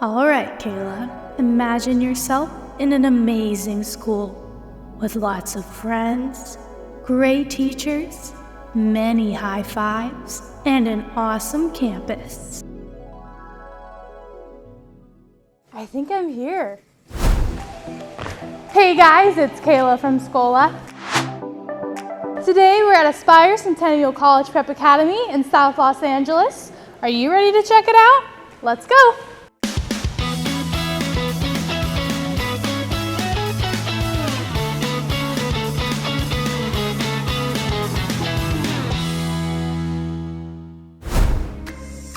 All right, Kayla. Imagine yourself in an amazing school with lots of friends, great teachers, many high fives, and an awesome campus. I think I'm here. Hey guys, it's Kayla from Scola. Today we're at Aspire Centennial College Prep Academy in South Los Angeles. Are you ready to check it out? Let's go!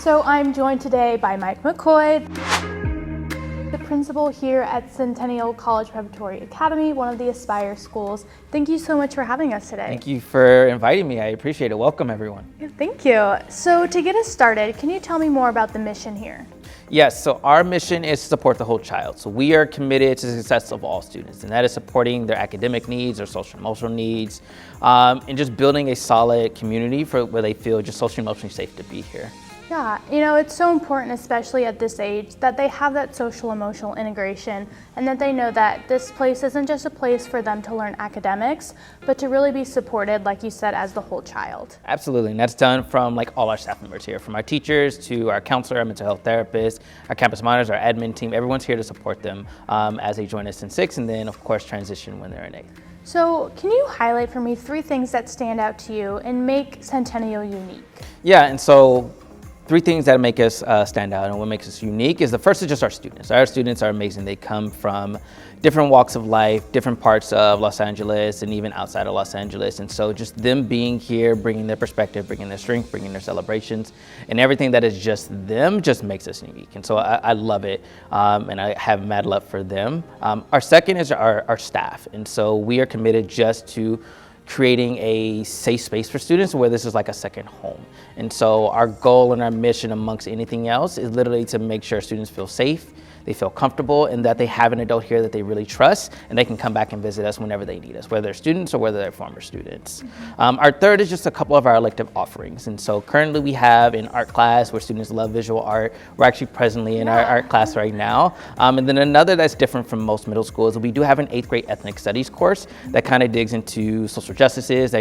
So I'm joined today by Mike McCoy, the principal here at Centennial College Preparatory Academy, one of the Aspire schools. Thank you so much for having us today. Thank you for inviting me. I appreciate it. Welcome, everyone. Yeah, thank you. So to get us started, can you tell me more about the mission here? Yes, so our mission is to support the whole child. So we are committed to the success of all students, and that is supporting their academic needs, their social and emotional needs, and just building a solid community where they feel just socially and emotionally safe to be here. Yeah, you know, it's so important, especially at this age, that they have that social emotional integration and that they know that this place isn't just a place for them to learn academics, but to really be supported, like you said, as the whole child. Absolutely, and that's done from like all our staff members here, from our teachers to our counselor, our mental health therapist, our campus monitors, our admin team. Everyone's here to support them as they join us in 6th and then, of course, transition when they're in 8th. So can you highlight for me 3 things that stand out to you and make Centennial unique? Yeah, and so 3 things that make us stand out and what makes us unique is the first is just our students. Our students are amazing. They come from different walks of life, different parts of Los Angeles and even outside of Los Angeles. And so just them being here, bringing their perspective, bringing their strength, bringing their celebrations, and everything that is just them just makes us unique. And so I love it, and I have mad love for them. Our second is our staff. And so we are committed just to creating a safe space for students where this is like a second home. And so our goal and our mission amongst anything else is literally to make sure students feel safe, they feel comfortable, and that they have an adult here that they really trust and they can come back and visit us whenever they need us, whether they're students or whether they're former students. Our third is just a couple of our elective offerings. And so currently we have an art class where students love visual art. We're actually presently in our art class right now. And then another that's different from most middle schools, we do have an 8th grade ethnic studies course that kind of digs into social justices,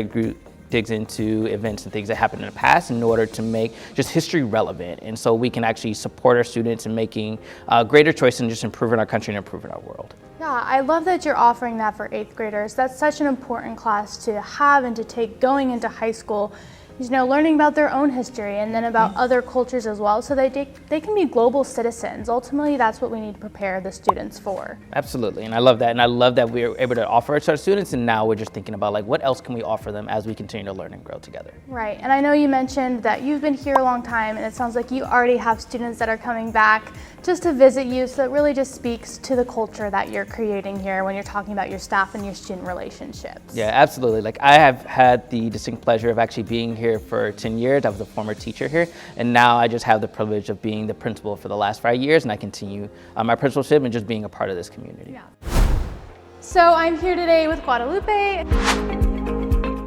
digs into events and things that happened in the past in order to make just history relevant. And so we can actually support our students in making greater choices and just improving our country and improving our world. Yeah, I love that you're offering that for 8th graders. That's such an important class to have and to take going into high school. You know, learning about their own history and then about other cultures as well, so they can be global citizens. Ultimately, that's what we need to prepare the students for. Absolutely, and I love that. And I love that we're able to offer it to our students, and now we're just thinking about like what else can we offer them as we continue to learn and grow together. Right, and I know you mentioned that you've been here a long time, and it sounds like you already have students that are coming back just to visit you, so it really just speaks to the culture that you're creating here when you're talking about your staff and your student relationships. Yeah, absolutely. Like I have had the distinct pleasure of actually being here for 10 years. I was a former teacher here, and now I just have the privilege of being the principal for the last 5 years, and I continue my principalship and just being a part of this community. Yeah. So I'm here today with Guadalupe.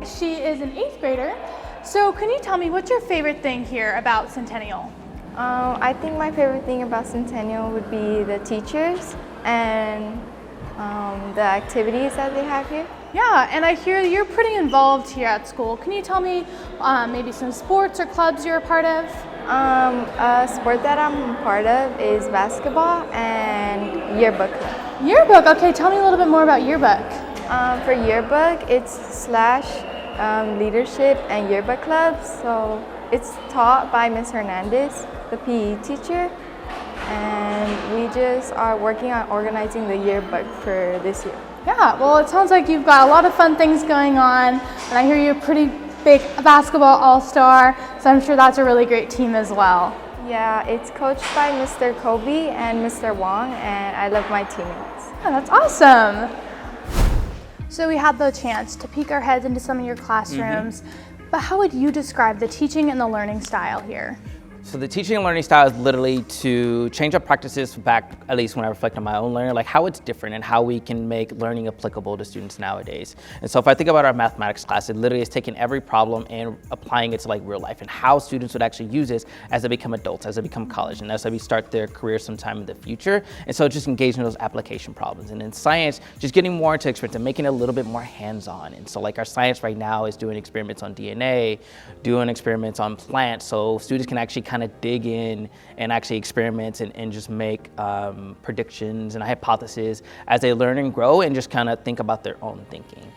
She is an 8th grader. So can you tell me what's your favorite thing here about Centennial? I think my favorite thing about Centennial would be the teachers and the activities that they have here. Yeah, and I hear you're pretty involved here at school. Can you tell me maybe some sports or clubs you're a part of? A sport that I'm a part of is basketball and yearbook club. Yearbook, okay, tell me a little bit more about yearbook. For yearbook, it's / leadership and yearbook club. So it's taught by Ms. Hernandez, the PE teacher, and we just are working on organizing the yearbook for this year. Yeah, well, it sounds like you've got a lot of fun things going on, and I hear you're a pretty big basketball all-star, so I'm sure that's a really great team as well. Yeah, it's coached by Mr. Kobe and Mr. Wong, and I love my teammates. Yeah, that's awesome. So we had the chance to peek our heads into some of your classrooms, but how would you describe the teaching and the learning style here? So the teaching and learning style is literally to change our practices back, at least when I reflect on my own learning, like how it's different and how we can make learning applicable to students nowadays. And so if I think about our mathematics class, it literally is taking every problem and applying it to like real life and how students would actually use this as they become adults, as they become college, and as they start their career sometime in the future. And so just engaging in those application problems. And in science, just getting more into experiments and making it a little bit more hands-on. And so like our science right now is doing experiments on DNA, doing experiments on plants, so students can actually kind of dig in and actually experiment and just make predictions and hypotheses as they learn and grow and just kind of think about their own thinking.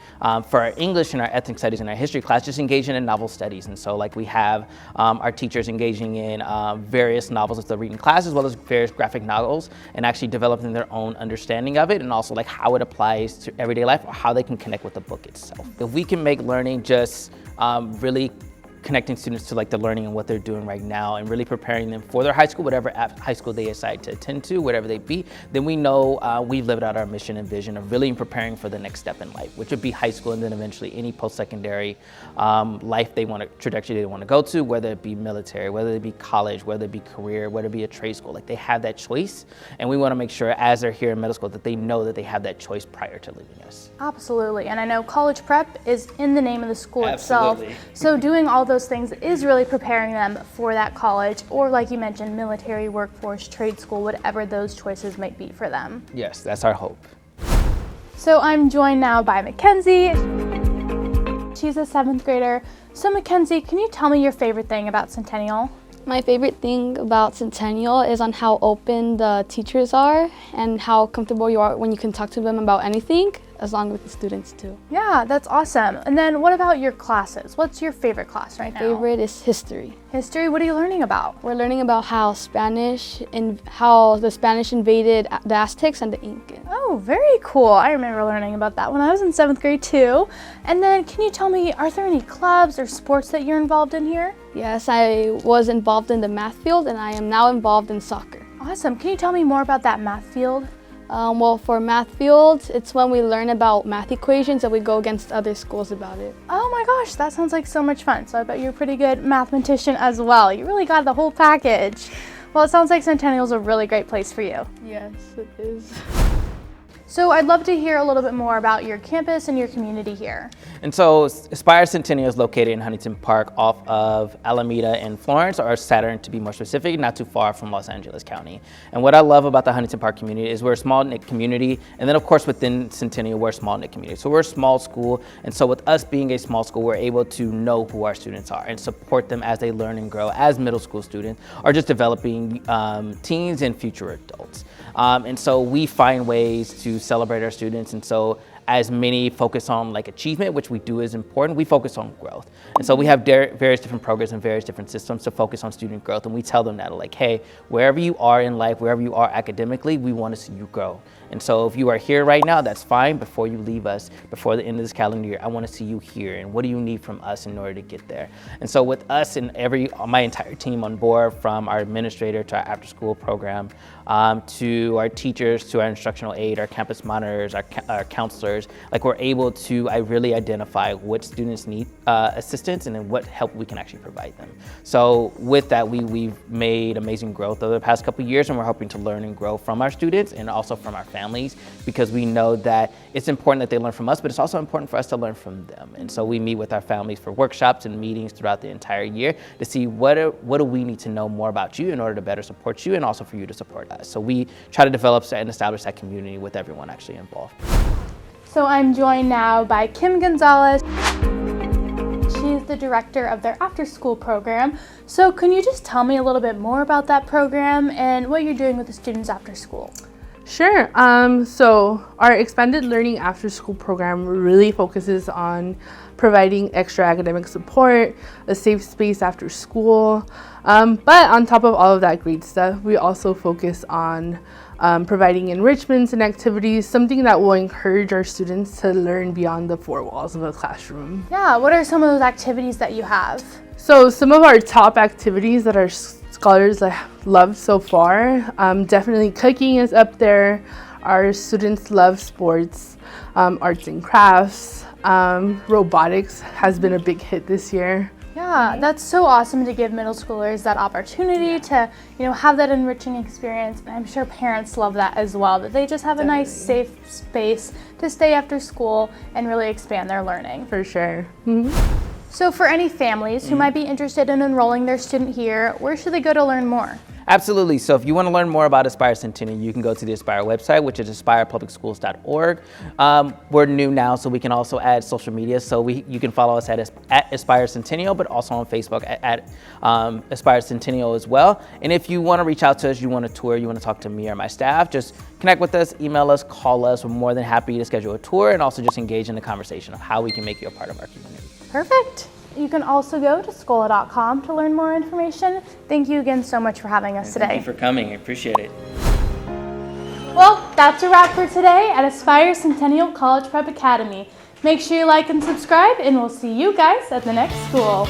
For our English and our ethnic studies and our history class, just engaging in novel studies. And so like we have our teachers engaging in various novels with the reading class as well as various graphic novels and actually developing their own understanding of it and also like how it applies to everyday life or how they can connect with the book itself. If we can make learning just really connecting students to like the learning and what they're doing right now and really preparing them for their high school, whatever high school they decide to attend to, whatever they be, then we know we've lived out our mission and vision of really preparing for the next step in life, which would be high school and then eventually any post-secondary life trajectory they want to go to, whether it be military, whether it be college, whether it be career, whether it be a trade school. Like they have that choice, and we want to make sure as they're here in middle school that they know that they have that choice prior to leaving us. Absolutely, and I know college prep is in the name of the school Absolutely. itself, so doing all those things is really preparing them for that college or, like you mentioned, military, workforce, trade school, whatever those choices might be for them. Yes, that's our hope. So I'm joined now by Mackenzie. She's a 7th grader. So Mackenzie, can you tell me your favorite thing about Centennial? My favorite thing about Centennial is on how open the teachers are and how comfortable you are when you can talk to them about anything, as long with the students too. Yeah, that's awesome. And then what about your classes? What's your favorite class right now? Favorite is history. History, what are you learning about? We're learning about how the Spanish invaded the Aztecs and the Incans. Oh, very cool. I remember learning about that when I was in 7th grade too. And then can you tell me, are there any clubs or sports that you're involved in here? Yes, I was involved in the math field and I am now involved in soccer. Awesome. Can you tell me more about that math field? Well, for math fields, it's when we learn about math equations and we go against other schools about it. Oh my gosh, that sounds like so much fun. So I bet you're a pretty good mathematician as well. You really got the whole package. Well, it sounds like Centennial's a really great place for you. Yes, it is. So I'd love to hear a little bit more about your campus and your community here. And so Aspire Centennial is located in Huntington Park off of Alameda and Florence, or Saturn to be more specific, not too far from Los Angeles County. And what I love about the Huntington Park community is we're a small knit community, and then of course within Centennial we're a small knit community. So we're a small school, and so with us being a small school, we're able to know who our students are and support them as they learn and grow as middle school students or just developing teens and future adults. And so we find ways to celebrate our students, and so as many focus on like achievement, which we do is important, we focus on growth. And so we have various different programs and various different systems to focus on student growth, and we tell them that like, hey, wherever you are in life, wherever you are academically, we want to see you grow. And so if you are here right now, that's fine. Before you leave us, before the end of this calendar year, I want to see you here, and what do you need from us in order to get there? And so with us and my entire team on board, from our administrator to our after school program, to our teachers, to our instructional aide, our campus monitors, our counselors, like we're able to really identify what students need assistance and then what help we can actually provide them. So with that, we've made amazing growth over the past couple of years, and we're hoping to learn and grow from our students and also from our families, because we know that it's important that they learn from us, but it's also important for us to learn from them. And so we meet with our families for workshops and meetings throughout the entire year to see what do we need to know more about you in order to better support you and also for you to support us. So we try to develop and establish that community with everyone actually involved. So I'm joined now by Kim Gonzalez. She's the director of their after-school program. So can you just tell me a little bit more about that program and what you're doing with the students after school? Sure. So our expanded learning after school program really focuses on providing extra academic support, a safe space after school. But on top of all of that great stuff, we also focus on providing enrichments and activities, something that will encourage our students to learn beyond the four walls of a classroom. Yeah, what are some of those activities that you have? So some of our top activities that our scholars love so far, definitely cooking is up there. Our students love sports, arts and crafts. Robotics has been a big hit this year. Yeah, that's so awesome to give middle schoolers that opportunity to, have that enriching experience. And I'm sure parents love that as well, that they just have a nice, safe space to stay after school and really expand their learning. For sure. So for any families who might be interested in enrolling their student here, where should they go to learn more? Absolutely. So if you want to learn more about Aspire Centennial, you can go to the Aspire website, which is aspirepublicschools.org. We're new now, so we can also add social media. So you can follow us at Aspire Centennial, but also on Facebook at Aspire Centennial as well. And if you want to reach out to us, you want a tour, you want to talk to me or my staff, just connect with us, email us, call us. We're more than happy to schedule a tour and also just engage in the conversation of how we can make you a part of our community. Perfect. You can also go to Scola.com to learn more information. Thank you again so much for having us today. Thank you for coming. I appreciate it. Well, that's a wrap for today at Aspire Centennial College Prep Academy. Make sure you like and subscribe, and we'll see you guys at the next school.